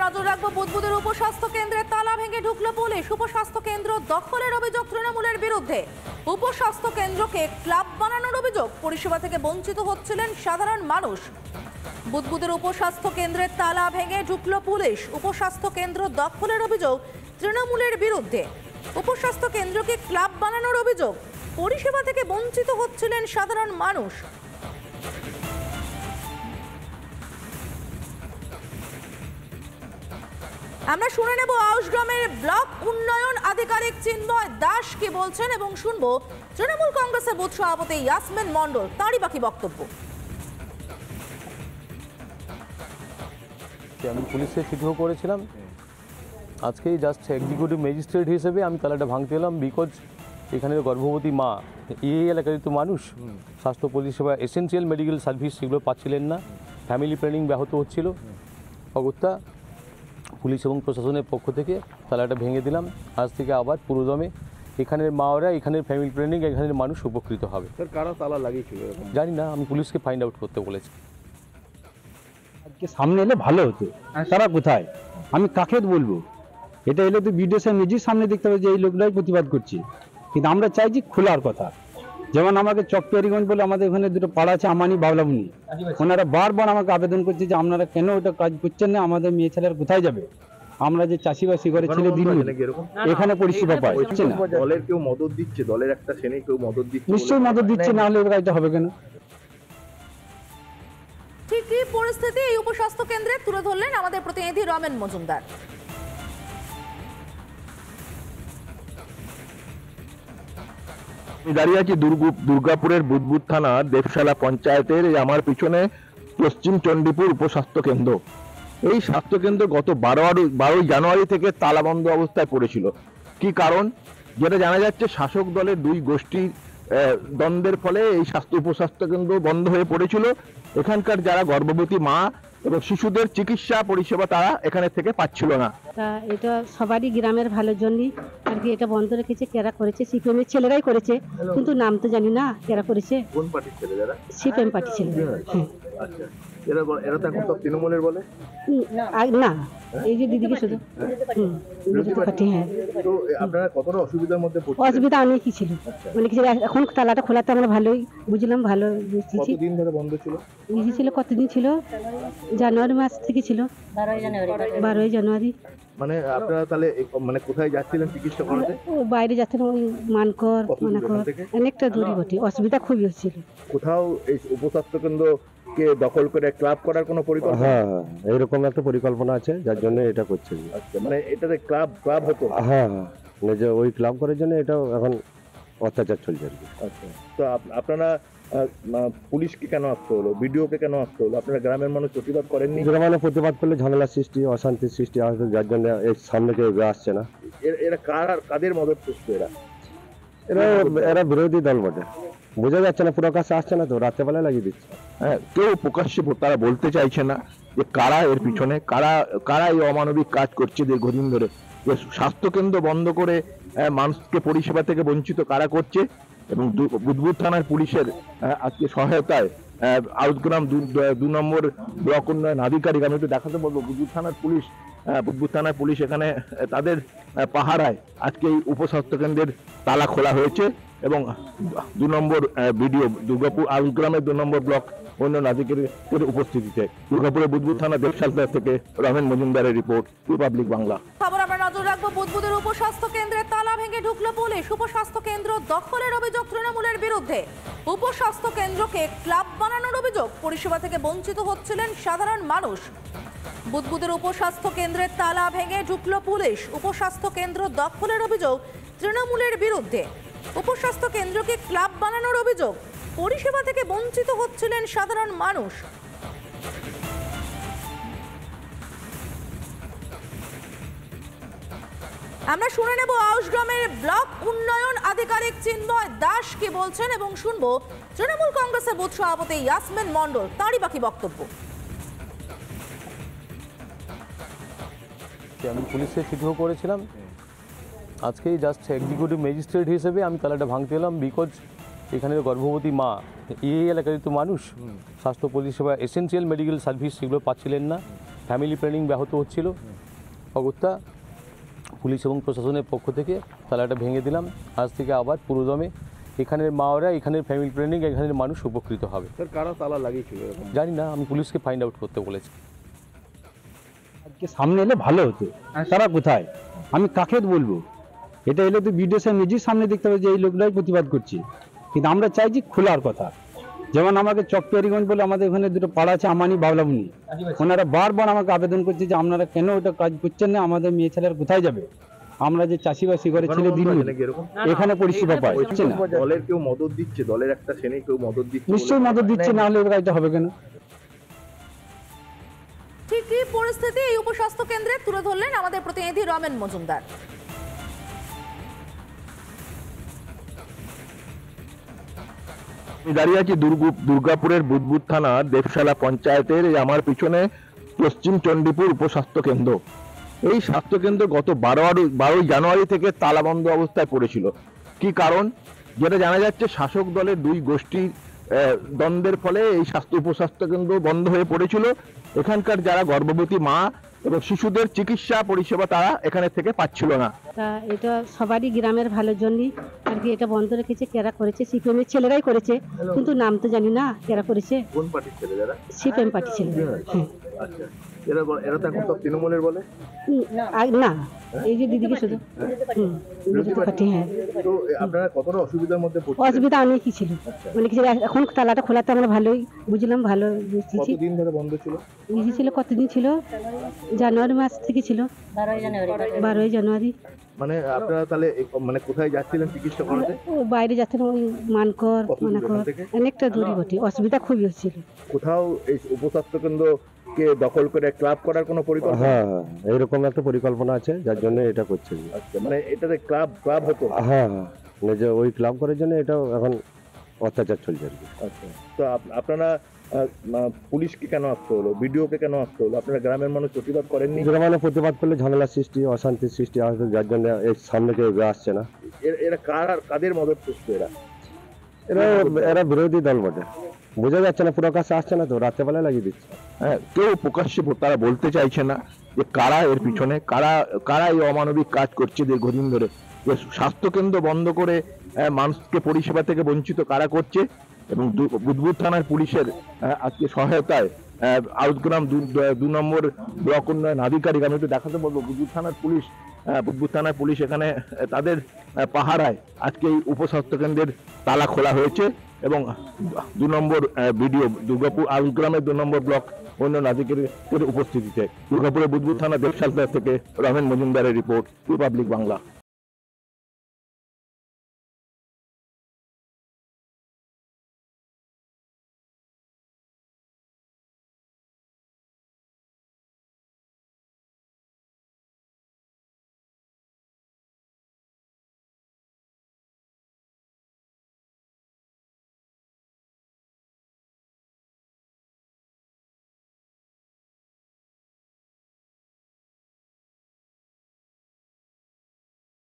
নজর রাখবো বুদবুদের উপস্বাস্থ্য কেন্দ্রে তালা ভেঙে ঢুকলো পুলিশ। উপস্বাস্থ্য কেন্দ্র দখলের অভিযোগ তৃণমূলের বিরুদ্ধে। উপস্বাস্থ্য কেন্দ্রকে ক্লাব বানানোর অভিযোগ, পরিষেবা থেকে বঞ্চিত হচ্ছিলেন সাধারণ মানুষ। বুদবুদের উপস্বাস্থ্য কেন্দ্রে তালা ভেঙে ঢুকলো পুলিশ। উপস্বাস্থ্য কেন্দ্র দখলের অভিযোগ তৃণমূলের বিরুদ্ধে। উপস্বাস্থ্য কেন্দ্রকে ক্লাব বানানোর অভিযোগ, পরিষেবা থেকে বঞ্চিত হচ্ছিলেন সাধারণ মানুষ। আমরা শুনে নেব আউশগ্রামের ব্লক উন্নয়ন আধিকারিক চিন্ময় দাস কি বলছেন এবং শুনবো তৃণমূল কংগ্রেসের বুথ সভাপতি ইয়াসমিন মণ্ডল তারই বাকি বক্তব্য। আমি পুলিশকে চিঠিও করেছিলাম, আজকেই জাস্ট এক্সিকিউটিভ ম্যাজিস্ট্রেট হিসেবে আমি তালাটা ভাঙতে এলাম। বিকজ এখানের গর্ভবতী মা, এই এলাকায় তো মানুষ স্বাস্থ্য পরিষেবা, এসেন্সিয়াল মেডিকেল সার্ভিস সেগুলো পাচ্ছিলেন না, ফ্যামিলি প্ল্যানিং ব্যাহত হচ্ছিল। অগত্যা পুলিশ এবং প্রশাসনের পক্ষ থেকে তালাটা ভেঙে দিলাম। আজ থেকে আবার পুরোদমে এখানের মাওরা, এখানের ফ্যামিলি প্ল্যানিং, এখানের মানুষ উপকৃত হবে। কারা তালা লাগিয়েছিল জানি না, আমি পুলিশকে ফাইন্ড আউট করতে বলেছি। আজকে সামনে এলে ভালো হতো। তারা কোথায়, আমি কাকে বলবো? এটা এলে তো বিডিও সাহেব নিজের সামনে দেখতে হবে যে এই লোকটাই প্রতিবাদ করছে। কিন্তু আমরা চাইছি খোলার কথা। যেমন আমাকে চকপিয়ারিগঞ্জ বলে আমাদের ওখানে দুটো পাড়া আছে, আমানি বাবলামুনি, ওনারা বারবার আমাকে আবেদন করছে যে আপনারা কেন ওটা কাজ করছেন না, আমাদের মেয়ে ছেলেরা কোথায় যাবে? আমরা যে চাষিবাসী করে ছেলে দিন এখানে পরিষেবা পাই না। দলের কেউ মদত দিচ্ছে, দলের একটা শ্রেণী কেউ মদত দিচ্ছে, নিশ্চয়ই মদত দিচ্ছে, না হলে কাজটা হবে কেন? ঠিক এই পরিস্থিতি এই উপস্বাস্থ্য কেন্দ্রে তুলে ধরলেন আমাদের প্রতিনিধি রমেন মজুমদার। আমি দাঁড়িয়ে আছি দুর্গাপুরের বুদবুদ থানা দেবশালা পঞ্চায়েতের আমার পিছনে পশ্চিম চণ্ডীপুর উপস্বাস্থ্য কেন্দ্র। এই স্বাস্থ্য কেন্দ্র গত 12 জানুয়ারি থেকে তালাবন্ধ অবস্থায় পড়েছিল। কি কারণ? যেটা জানা যাচ্ছে শাসক দলের দুই গোষ্ঠীর দ্বন্দ্বের ফলে এই উপস্বাস্থ্য কেন্দ্র বন্ধ হয়ে পড়েছিল। এখানকার যারা গর্ভবতী মা এবং শিশুদের চিকিৎসা পরিষেবা তারা এখানে থেকে পাচ্ছিল না। তা এটা সবারই গ্রামের ভালোর জন্যই আর কি এটা বন্ধ রেখেছে। কেরা করেছে? সিপিএম এর ছেলেরাই করেছে, কিন্তু নাম তো জানি না কেরা করেছে। কোন পার্টির ছেলেরা? সিপিএম পার্টি ছেলে। আচ্ছা, এরা তো এখন সব তৃণমূলের বলে না, এই যে দিদিকে শুধু পার্টি। হ্যাঁ, তো আপনারা কতটা অসুবিধার মধ্যে পড়ছেন? অসুবিধা অনেক কি ছিল, অনেক কিছু। এখন তালাটা খোলাতে আমরা ভালোই বুঝলাম, ভালো বুঝছি। কতদিন ধরে বন্ধ ছিল? ছিল কতদিন ছিল? জানুয়ারি মাস থেকে ছিল, 12 জানুয়ারি। মানে আপনারা তাহলে মানে কোথায় যাচ্ছিলেন চিকিৎসা করাতে? বাইরে যাচ্ছেন, ওই মানকর অনেকটা দূরে বটে। অসুবিধা খুবই হচ্ছিল। কোথাও এই উপস্বাস্থ্য কেন্দ্রকে দখল করে ক্লাব করার কোনো পরিকল্পনা? হ্যাঁ, এইরকম একটা পরিকল্পনা আছে, যার জন্য এটা করছে। আচ্ছা, মানে এটাতে ক্লাব হতো? হ্যাঁ, যে ওই ক্লাব করার জন্য এটা এখন অত্যাচার চলছে আর কি। আচ্ছা, তো আপনারা পুলিশকে কেন আসতে হলো, বিডিওকে কেন আসতে হলো? আপনারা গ্রামের মানুষ প্রতিবাদ করেননি? গ্রামের প্রতিবাদ করলে ঝামেলার সৃষ্টি, অশান্তির সৃষ্টি আসবে, যার জন্য এর সামনে কেউ আসছে না। এরা কাদের মদত করছে? এরা বিরোধী দল বটে, বোঝা যাচ্ছে না, পুরো কাছে আসছে না, তো রাতের বেলায় লাগিয়ে দিচ্ছে। হ্যাঁ, কেউ প্রকাশ্যে তারা বলতে চাইছে না যে কারা এর পিছনে, কারা এই অমানবিক কাজ করছে দীর্ঘদিন ধরে। যে স্বাস্থ্যকেন্দ্র বন্ধ করে মানুষকে পরিষেবা থেকে বঞ্চিত কারা করছে, এবং বুদবুদ থানার পুলিশের আজকে সহায়তায় আউটগ্রাম 2 নম্বর ব্লক উন্নয়ন আধিকারিক, আমি একটু দেখাতে বলবো, বুদবুদ থানার পুলিশ এখানে তাদের পাহারায় আজকে এই উপস্বাস্থ্য কেন্দ্রের তালা খোলা হয়েছে। এবং 2 নম্বর বিডিও দুর্গাপুর আউটগ্রামের 2 নম্বর ব্লক উন্নয়ন আধিকারিকের উপস্থিতিতে দুর্গাপুরের বুদবুদ থানা দেবশালা থেকে রমেন মজুমদারের রিপোর্ট, রিপাবলিক বাংলা। খবর আমরা নজর রাখবো বুদবুদের উপস্বাস্থ্য কেন্দ্রে তালা ভেঙে ঢুকলো পুলিশ। উপস্বাস্থ্য কেন্দ্র দখলের অভিযোগ তৃণমূলের বিরুদ্ধে। উপস্বাস্থ্য কেন্দ্রকে ক্লাব বানানোর অভিযোগ, পরিষেবা থেকে বঞ্চিত হচ্ছিলেন সাধারণ মানুষ। বুদবুদের উপস্বাস্থ্য কেন্দ্রে তালা ভেঙে ঢুকলো পুলিশ। উপস্বাস্থ্য কেন্দ্র দখলের অভিযোগ তৃণমূলের বিরুদ্ধে। উপস্বাস্থ্য কেন্দ্রকে ক্লাব বানানোর অভিযোগ, পরিষেবা থেকে বঞ্চিত হচ্ছিলেন সাধারণ মানুষ। আমরা শুনে নেব আউশগ্রামের ব্লক উন্নয়ন আধিকারিক চিন্ময় দাস কি বলছেন এবং শুনবো তৃণমূল কংগ্রেসের বুথ সভাপতি ইয়াসমিন মণ্ডল তারই বাকি বক্তব্য। আমি পুলিশকে চিঠিও করেছিলাম, আজকেই জাস্ট এক্সিকিউটিভ ম্যাজিস্ট্রেট হিসেবে আমি তালাটা ভাঙতে এলাম। বিকজ এখানের গর্ভবতী মা, এই এলাকায় তো মানুষ স্বাস্থ্য পরিষেবা, এসেন্সিয়াল মেডিকেল সার্ভিস সেগুলো পাচ্ছিলেন না, ফ্যামিলি প্ল্যানিং ব্যাহত হচ্ছিল অগত্যা পুলিশ এবং প্রশাসনের পক্ষ থেকে তালাটা ভেঙে দিলাম। আজ থেকে আবার পুরোদমে এখানের মাওরা, এখানের ফ্যামিলি প্ল্যানিং, এখানের মানুষ উপকৃত হবে। স্যার কারা তালা লাগিয়েছিল এরকম? জানি না, আমি পুলিশকে ফাইন্ড আউট করতে বলেছি। আজকে সামনে এলে ভালো হতো। তারা কোথায়, আমি কাকে বলবো? এটা এলে তো ভিডিও সাহেব নিজের সামনে দেখতে পাবে যে এই লোকরাই প্রতিবাদ করছে, কিন্তু আমরা চাইছি খোলার কথা। যেমন আমাকে চকপিয়ারিগঞ্জ বলে আমাদের ওখানে দুটো পাড়া আছে, আমানি বাবলামুনি, ওনারা বারবার আমাকে আবেদন করছে যে আপনারা কেন ওটা কাজ করছেন না, আমাদের মেয়ে ছেলেরা কোথায় যাবে? আমরা যে চাষিবাসি করে ছেলে দিন এখানে পরিষেবা পায় না। দলের কেউ মদত দিচ্ছে, দলের একটা শ্রেণী কেউ মদত দিচ্ছে? নিশ্চয়ই মদত দিচ্ছে, না হলে কাজটা হবে কেন? ঠিক কি পরিস্থিতি এই উপস্বাস্থ্য কেন্দ্রে তুলে ধরলেন আমাদের প্রতিনিধি রমেন মজুমদার। আমি দাঁড়িয়ে আছি দুর্গাপুরের বুদবুদ থানা দেবশালা পঞ্চায়েতের এই আমার পিছনে পশ্চিম চণ্ডীপুর উপস্বাস্থ্য কেন্দ্র। এই স্বাস্থ্য কেন্দ্র গত 12ই জানুয়ারি থেকে তালাবন্ধ অবস্থায় পড়েছিল। কি কারণ? যেটা জানা যাচ্ছে শাসক দলের দুই গোষ্ঠীর দ্বন্দ্বের ফলে এই উপস্বাস্থ্য কেন্দ্র বন্ধ হয়ে পড়েছিল। এখানকার যারা গর্ভবতী মা এবং শিশুদের চিকিৎসা পরিষেবা তারা এখানে থেকে পাচ্ছিল না। তা এটা সবারই গ্রামের ভালোর জন্যই আর কি এটা বন্ধ রেখেছে। কেরা করেছে? সিপিএমের ছেলেরাই করেছে, কিন্তু নাম তো জানি না কেরা করেছে। কোন পার্টির ছেলেরা? সিপিএম পার্টি ছেলেরা। হ্যাঁ। আচ্ছা, এরা তো এখন সব তৃণমূলের বলে। না, এই যে দিদিকে শুধু বিরোধী পার্টি। হ্যাঁ, তো আপনারা কতটা অসুবিধার মধ্যে পড়ছেন? অসুবিধা অনেকই ছিল, অনেক ছিল। এখন তালাটা খোলাতে আমরা ভালোই বুঝলাম, ভালো বুঝেছি। কতদিন ধরে বন্ধ ছিল? ছিল কতদিন ছিল? জানুয়ারি মাস থেকে ছিল, 12ই জানুয়ারি। মানে আপনারা তাহলে মানে কোথায় যাচ্ছিলেন চিকিৎসা করাতে? ও বাইরে যাচ্ছেন, ওই মানকর কত দূর মানাকর, ওখান থেকে? অনেকটা দূরই বটে। অসুবিধা খুবই হচ্ছিল। কোথাও এই উপস্বাস্থ্য কেন্দ্রকে দখল করে ক্লাব করার কোনো পরিকল্পনা? হ্যাঁ হ্যাঁ, এইরকম একটা পরিকল্পনা আছে, যার জন্য এটা করছে। আচ্ছা, মানে এটাতে ক্লাব হতো? হ্যাঁ হ্যাঁ, মানে যে ওই ক্লাব করার জন্য এটা এখন অত্যাচার চলছে আর কি। আচ্ছা, তো আপনারা পুলিশকে কেন আসতে হলো, বিডিওকে কেন আসতে হলো? আপনারা গ্রামের মানুষ প্রতিবাদ করেননি? গ্রামে প্রতিবাদ করলে ঝামেলা সৃষ্টি, অশান্তির সৃষ্টি আসবে, যার জন্য এর সামনে কেউ এগিয়ে আসছে না। এরা কাদের মদত করছে? এরা বিরোধী দল বটে, বোঝা যাচ্ছে না, পুরো কাছে আসছে না, তো রাতের বেলায় লাগিয়ে দিচ্ছে। হ্যাঁ, কেউ প্রকাশ্যে তারা বলতে চাইছে না যে কারা এর পিছনে, কারা এই অমানবিক কাজ করছে দীর্ঘদিন ধরে। যে স্বাস্থ্যকেন্দ্র বন্ধ করে মানুষকে পরিষেবা থেকে বঞ্চিত কারা করছে, এবং বুদবুদ থানার পুলিশের আজকে সহায়তায় আউটগ্রাম 2 নম্বর ব্লক উন্নয়ন আধিকারিক, আমি একটু দেখাতে বলবো, বুদবুদ থানার পুলিশ এখানে তাদের পাহারায় আজকে এই উপস্বাস্থ্য কেন্দ্রের তালা খোলা হয়েছে। এবং 2 নম্বর বিডিও দুর্গাপুর আউটগ্রামের 2 নম্বর ব্লক উন্নয়ন আধিকারিকের উপস্থিতিতে দুর্গাপুরের বুদবুদ থানা দেবশালা থেকে রমেন মজুমদারের রিপোর্ট, রিপাবলিক বাংলা।